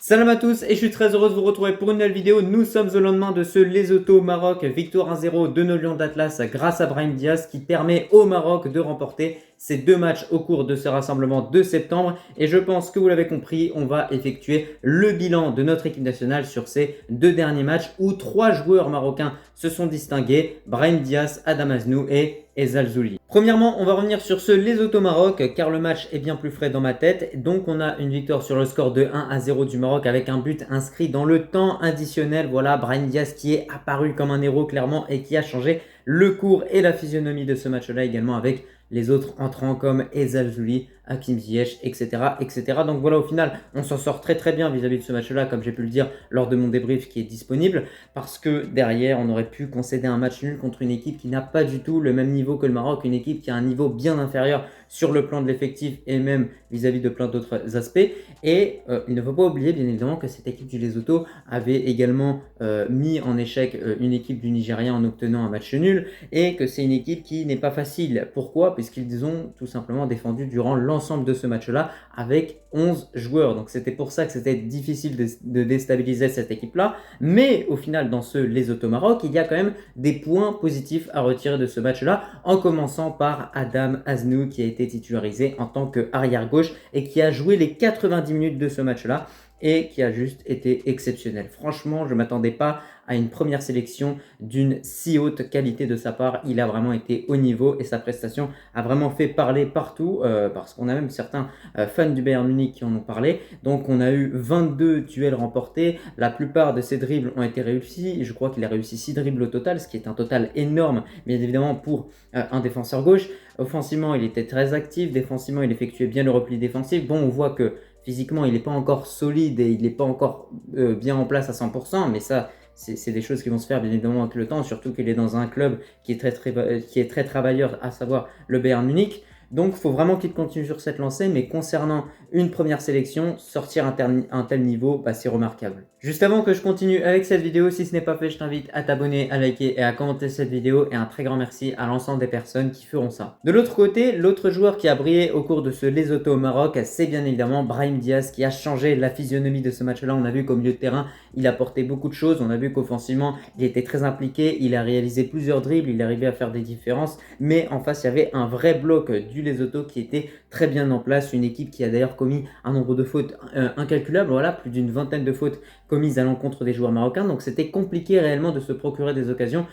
Salam à tous et je suis très heureux de vous retrouver pour une nouvelle vidéo. Nous sommes au lendemain de ce Lesotho Maroc, victoire 1-0 de nos Lions d'Atlas grâce à Brahim Diaz qui permet au Maroc de remporter ces deux matchs au cours de ce rassemblement de septembre. Et je pense que vous l'avez compris, on va effectuer le bilan de notre équipe nationale sur ces deux derniers matchs où trois joueurs marocains se sont distingués, Brahim Diaz, Adam Aznou et Ezal Zouli. Premièrement, on va revenir sur ce Lesotho Maroc car le match est bien plus frais dans ma tête. Donc on a une victoire sur le score de 1-0 du Maroc avec un but inscrit dans le temps additionnel. Voilà, Brahim Diaz qui est apparu comme un héros clairement et qui a changé le cours et la physionomie de ce match-là également avec les autres entrants comme Ezal Zouli, Hakim Ziyech, etc., etc. Donc voilà, au final, on s'en sort très bien vis-à-vis de ce match-là, comme j'ai pu le dire lors de mon débrief qui est disponible, parce que derrière, on aurait pu concéder un match nul contre une équipe qui n'a pas du tout le même niveau que le Maroc, une équipe qui a un niveau bien inférieur sur le plan de l'effectif et même vis-à-vis de plein d'autres aspects. Et il ne faut pas oublier, bien évidemment, que cette équipe du Lesotho avait également mis en échec une équipe du Nigeria en obtenant un match nul, et que c'est une équipe qui n'est pas facile. Pourquoi ? Puisqu'ils ont tout simplement défendu durant l'ensemble de ce match-là avec 11 joueurs. Donc c'était pour ça que c'était difficile de déstabiliser cette équipe-là. Mais au final, dans ce Lesotho Maroc, il y a quand même des points positifs à retirer de ce match-là, en commençant par Adam Aznou qui a été titularisé en tant qu'arrière gauche et qui a joué les 90 minutes de ce match-là et qui a juste été exceptionnel. Franchement, je ne m'attendais pas à une première sélection d'une si haute qualité de sa part. Il a vraiment été au niveau et sa prestation a vraiment fait parler partout parce qu'on a même certains fans du Bayern Munich qui en ont parlé. Donc on a eu 22 duels remportés, la plupart de ces dribbles ont été réussis. Je crois qu'il a réussi 6 dribbles au total, ce qui est un total énorme, bien évidemment, pour un défenseur gauche. Offensivement, il était très actif, défensivement, il effectuait bien le repli défensif. Bon, on voit que physiquement, il n'est pas encore solide et il n'est pas encore bien en place à 100%, mais ça, c'est des choses qui vont se faire bien évidemment avec le temps, surtout qu'il est dans un club qui est très travailleur, à savoir le Bayern Munich. Donc il faut vraiment qu'il continue sur cette lancée, mais concernant une première sélection, sortir un tel niveau, c'est remarquable. Juste avant que je continue avec cette vidéo, si ce n'est pas fait, je t'invite à t'abonner, à liker et à commenter cette vidéo, et un très grand merci à l'ensemble des personnes qui feront ça. De l'autre côté, l'autre joueur qui a brillé au cours de ce Lesotho au Maroc, c'est bien évidemment Brahim Diaz qui a changé la physionomie de ce match-là. On a vu qu'au milieu de terrain, il apportait beaucoup de choses, on a vu qu'offensivement, il était très impliqué, il a réalisé plusieurs dribbles, il arrivait à faire des différences, mais en face, il y avait un vrai bloc du Lesotho qui était très bien en place, une équipe qui a d'ailleurs commis un nombre de fautes incalculable, voilà, plus d'une vingtaine de fautes commises à l'encontre des joueurs marocains, donc c'était compliqué réellement de se procurer des occasions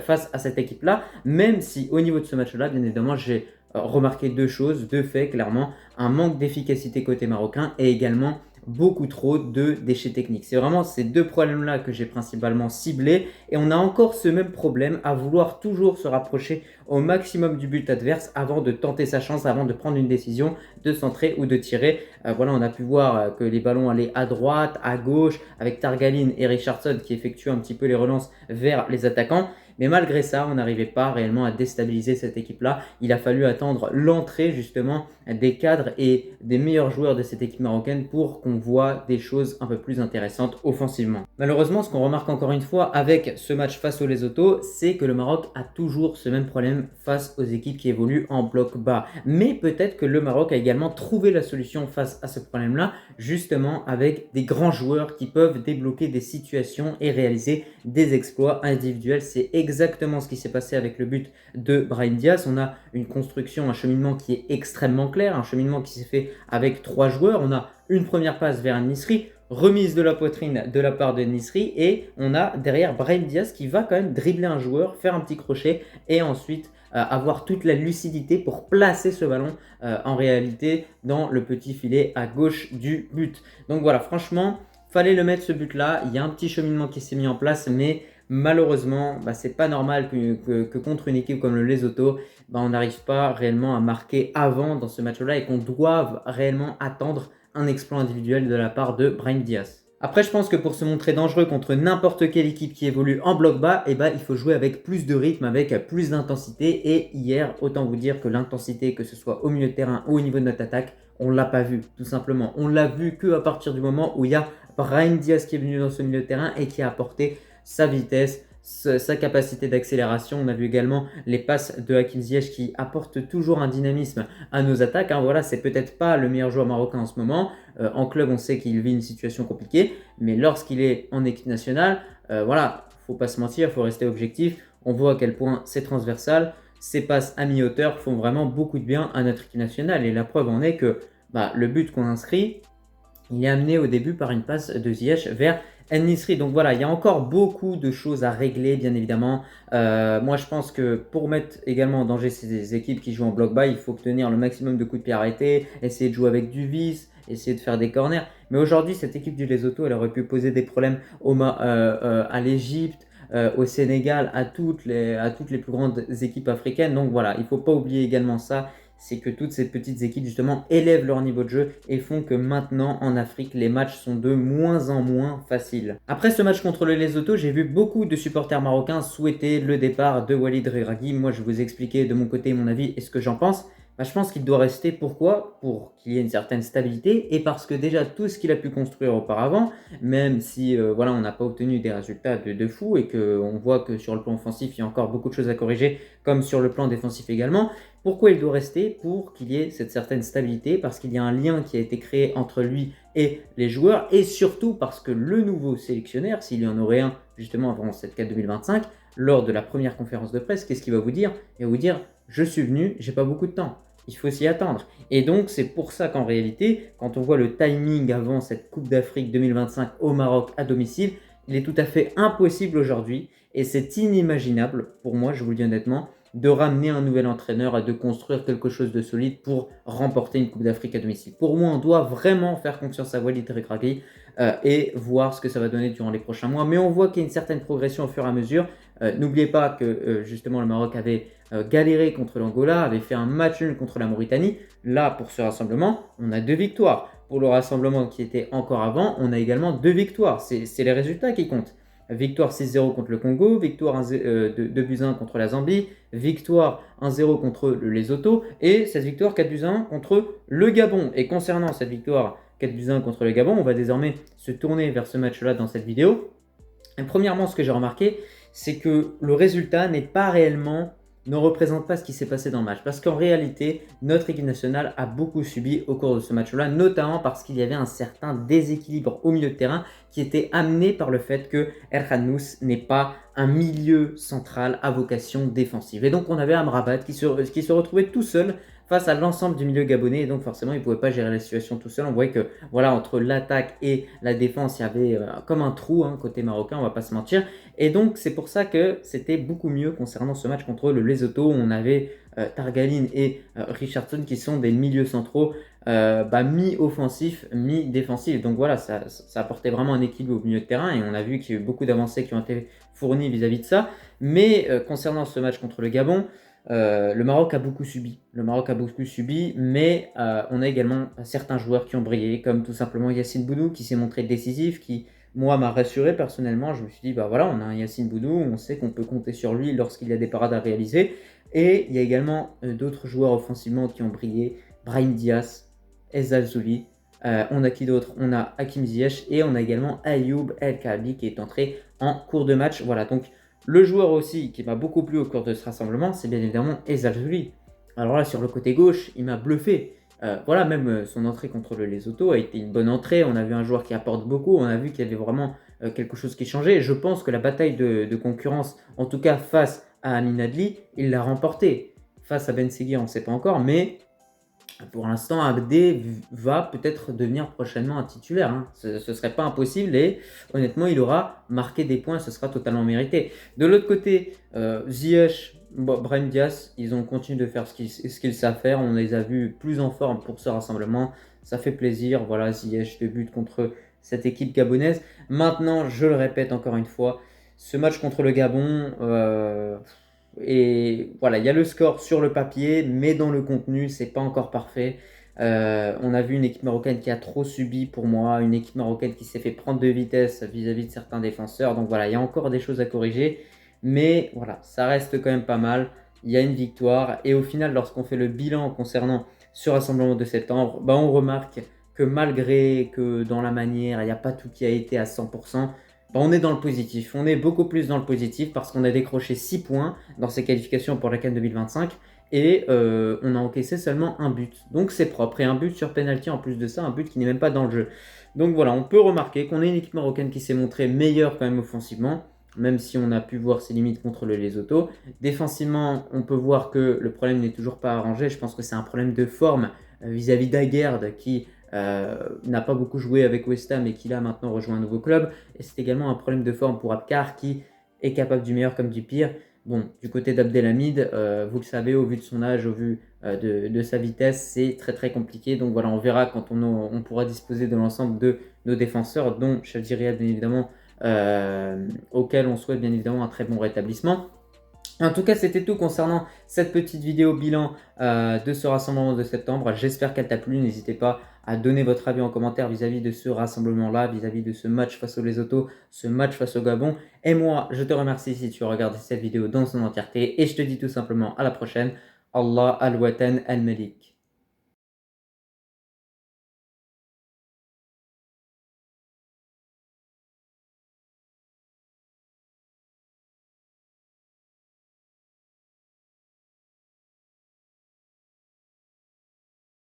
face à cette équipe-là, même si au niveau de ce match-là, bien évidemment, j'ai remarqué deux choses, deux faits clairement, un manque d'efficacité côté marocain et également beaucoup trop de déchets techniques. C'est vraiment ces deux problèmes-là que j'ai principalement ciblés, et on a encore ce même problème à vouloir toujours se rapprocher au maximum du but adverse avant de tenter sa chance, avant de prendre une décision de centrer ou de tirer. Voilà, on a pu voir que les ballons allaient à droite, à gauche, avec Targalin et Richardson qui effectuent un petit peu les relances vers les attaquants. Mais malgré ça, on n'arrivait pas réellement à déstabiliser cette équipe-là. Il a fallu attendre l'entrée justement des cadres et des meilleurs joueurs de cette équipe marocaine pour qu'on voit des choses un peu plus intéressantes offensivement. Malheureusement, ce qu'on remarque encore une fois avec ce match face au Lesotho, c'est que le Maroc a toujours ce même problème face aux équipes qui évoluent en bloc bas. Mais peut-être que le Maroc a également trouvé la solution face à ce problème-là, justement avec des grands joueurs qui peuvent débloquer des situations et réaliser des exploits individuels. C'est exactement ce qui s'est passé avec le but de Brahim Diaz. On a une construction, un cheminement qui est extrêmement clair, un cheminement qui s'est fait avec trois joueurs. On a une première passe vers Nisri, remise de la poitrine de la part de Nisri, et on a derrière Brahim Diaz qui va quand même dribbler un joueur, faire un petit crochet et ensuite avoir toute la lucidité pour placer ce ballon en réalité dans le petit filet à gauche du but. Donc voilà, franchement, fallait le mettre ce but là. Il y a un petit cheminement qui s'est mis en place, mais malheureusement, c'est pas normal que contre une équipe comme le Lesotho, on n'arrive pas réellement à marquer avant dans ce match-là et qu'on doive réellement attendre un exploit individuel de la part de Brahim Diaz. Après, je pense que pour se montrer dangereux contre n'importe quelle équipe qui évolue en bloc bas, il faut jouer avec plus de rythme, avec plus d'intensité. Et hier, autant vous dire que l'intensité, que ce soit au milieu de terrain ou au niveau de notre attaque, on ne l'a pas vu, tout simplement. On l'a vu qu'à partir du moment où il y a Brahim Diaz qui est venu dans ce milieu de terrain et qui a apporté sa vitesse, sa capacité d'accélération. On a vu également les passes de Hakim Ziyech qui apportent toujours un dynamisme à nos attaques. Voilà, c'est peut-être pas le meilleur joueur marocain en ce moment. En club, on sait qu'il vit une situation compliquée, mais lorsqu'il est en équipe nationale, voilà, faut pas se mentir, faut rester objectif. On voit à quel point c'est transversal. Ces passes à mi-hauteur font vraiment beaucoup de bien à notre équipe nationale. Et la preuve en est que le but qu'on inscrit, il est amené au début par une passe de Ziyech vers En-Nesyri. Donc voilà, il y a encore beaucoup de choses à régler, bien évidemment. Moi, je pense que pour mettre également en danger ces équipes qui jouent en bloc bas, il faut obtenir le maximum de coups de pied arrêtés, essayer de jouer avec du vice, essayer de faire des corners. Mais aujourd'hui, cette équipe du Lesotho, elle aurait pu poser des problèmes à l'Égypte, au Sénégal, à toutes les plus grandes équipes africaines. Donc voilà, il ne faut pas oublier également ça, c'est que toutes ces petites équipes justement élèvent leur niveau de jeu et font que maintenant en Afrique, les matchs sont de moins en moins faciles. Après ce match contre le Lesotho, j'ai vu beaucoup de supporters marocains souhaiter le départ de Walid Regragui. Moi, je vais vous expliquer de mon côté mon avis et ce que j'en pense. Je pense qu'il doit rester. Pourquoi? Pour qu'il y ait une certaine stabilité et parce que déjà tout ce qu'il a pu construire auparavant, même si voilà, on n'a pas obtenu des résultats de fou et qu'on voit que sur le plan offensif, il y a encore beaucoup de choses à corriger, comme sur le plan défensif également. Pourquoi il doit rester? Pour qu'il y ait cette certaine stabilité, parce qu'il y a un lien qui a été créé entre lui et les joueurs, et surtout parce que le nouveau sélectionneur, s'il y en aurait un justement avant cette CAN 2025, lors de la première conférence de presse, qu'est-ce qu'il va vous dire? Il va vous dire « Je suis venu, j'ai pas beaucoup de temps ». Il faut s'y attendre. Et donc, c'est pour ça qu'en réalité, quand on voit le timing avant cette Coupe d'Afrique 2025 au Maroc à domicile, il est tout à fait impossible aujourd'hui, et c'est inimaginable, pour moi, je vous le dis honnêtement, de ramener un nouvel entraîneur et de construire quelque chose de solide pour remporter une Coupe d'Afrique à domicile. Pour moi, on doit vraiment faire confiance à Walid Regragui et voir ce que ça va donner durant les prochains mois. Mais on voit qu'il y a une certaine progression au fur et à mesure. N'oubliez pas que justement le Maroc avait galéré contre l'Angola, avait fait un match nul contre la Mauritanie. Là, pour ce rassemblement, on a 2 victoires. Pour le rassemblement qui était encore avant, on a également 2 victoires. C'est les résultats qui comptent. Victoire 6-0 contre le Congo, victoire 2-1 contre la Zambie, victoire 1-0 contre le Lesotho et cette victoire 4-1 contre le Gabon. Et concernant cette victoire 4-1 contre le Gabon, on va désormais se tourner vers ce match-là dans cette vidéo. Et premièrement, ce que j'ai remarqué, c'est que le résultat ne représente pas ce qui s'est passé dans le match. Parce qu'en réalité, notre équipe nationale a beaucoup subi au cours de ce match-là, notamment parce qu'il y avait un certain déséquilibre au milieu de terrain qui était amené par le fait que Erhanous n'est pas un milieu central à vocation défensive. Et donc on avait Amrabat qui se retrouvait tout seul face à l'ensemble du milieu gabonais et donc forcément il ne pouvait pas gérer la situation tout seul. On voyait que voilà, entre l'attaque et la défense, il y avait comme un trou côté marocain, on va pas se mentir. Et donc c'est pour ça que c'était beaucoup mieux concernant ce match contre le Lesotho où on avait Targaline et Richardson qui sont des milieux centraux mi-offensifs, mi-défensifs. Donc voilà, ça apportait vraiment un équilibre au milieu de terrain et on a vu qu'il y a eu beaucoup d'avancées qui ont été fournies vis-à-vis de ça. Mais concernant ce match contre le Gabon, le Maroc a beaucoup subi. Mais on a également certains joueurs qui ont brillé, comme tout simplement Yacine Bounou qui s'est montré décisif, qui moi m'a rassuré personnellement. Je me suis dit voilà, on a un Yacine Bounou, on sait qu'on peut compter sur lui lorsqu'il y a des parades à réaliser. Et il y a également d'autres joueurs offensivement qui ont brillé, Brahim Diaz, El Alzouli. On a qui d'autre? On a Hakim Ziyech et on a également Ayoub El Kaabi qui est entré en cours de match. Voilà, donc le joueur aussi qui m'a beaucoup plu au cours de ce rassemblement, c'est bien évidemment El Alzouli. Alors là, sur le côté gauche, il m'a bluffé. Voilà, même son entrée contre le Lesotho a été une bonne entrée. On a vu un joueur qui apporte beaucoup. On a vu qu'il y avait vraiment quelque chose qui changeait. Et je pense que la bataille de concurrence, en tout cas face à Amin Adli, il l'a remporté. Face à Ben Seguir, on ne sait pas encore, mais pour l'instant, Abdé va peut-être devenir prochainement un titulaire. Ce ne serait pas impossible et honnêtement, il aura marqué des points, ce sera totalement mérité. De l'autre côté, Ziyech, Brahim Diaz, ils ont continué de faire ce qu'ils savent faire. On les a vus plus en forme pour ce rassemblement. Ça fait plaisir. Voilà, Ziyech, 2 buts contre cette équipe gabonaise. Maintenant, je le répète encore une fois, ce match contre le Gabon... et voilà, il y a le score sur le papier, mais dans le contenu, c'est pas encore parfait. On a vu une équipe marocaine qui a trop subi pour moi, une équipe marocaine qui s'est fait prendre de vitesse vis-à-vis de certains défenseurs. Donc voilà, il y a encore des choses à corriger, mais voilà, ça reste quand même pas mal. Il y a une victoire et au final, lorsqu'on fait le bilan concernant ce rassemblement de septembre, on remarque que malgré que dans la manière, il n'y a pas tout qui a été à 100%, On est dans le positif, on est beaucoup plus dans le positif parce qu'on a décroché 6 points dans ces qualifications pour la CAN 2025 et on a encaissé seulement un but. Donc c'est propre et un but sur penalty en plus de ça, un but qui n'est même pas dans le jeu. Donc voilà, on peut remarquer qu'on est une équipe marocaine qui s'est montrée meilleure quand même offensivement, même si on a pu voir ses limites contre le Lesotho. Défensivement, on peut voir que le problème n'est toujours pas arrangé. Je pense que c'est un problème de forme vis-à-vis d'Aguerd qui n'a pas beaucoup joué avec West Ham et qui là maintenant rejoint un nouveau club. Et c'est également un problème de forme pour Abkar qui est capable du meilleur comme du pire. Bon, du côté d'Abdelhamid, vous le savez, au vu de son âge, au vu de sa vitesse, c'est très très compliqué. Donc voilà, on verra quand on pourra disposer de l'ensemble de nos défenseurs, dont Chadjiri bien évidemment, auquel on souhaite bien évidemment un très bon rétablissement. En tout cas, c'était tout concernant cette petite vidéo bilan de ce rassemblement de septembre. J'espère qu'elle t'a plu. N'hésitez pas à donner votre avis en commentaire vis-à-vis de ce rassemblement-là, vis-à-vis de ce match face au Lesotho, ce match face au Gabon. Et moi, je te remercie si tu as regardé cette vidéo dans son entièreté. Et je te dis tout simplement à la prochaine. Allah al-Watan al-Malik.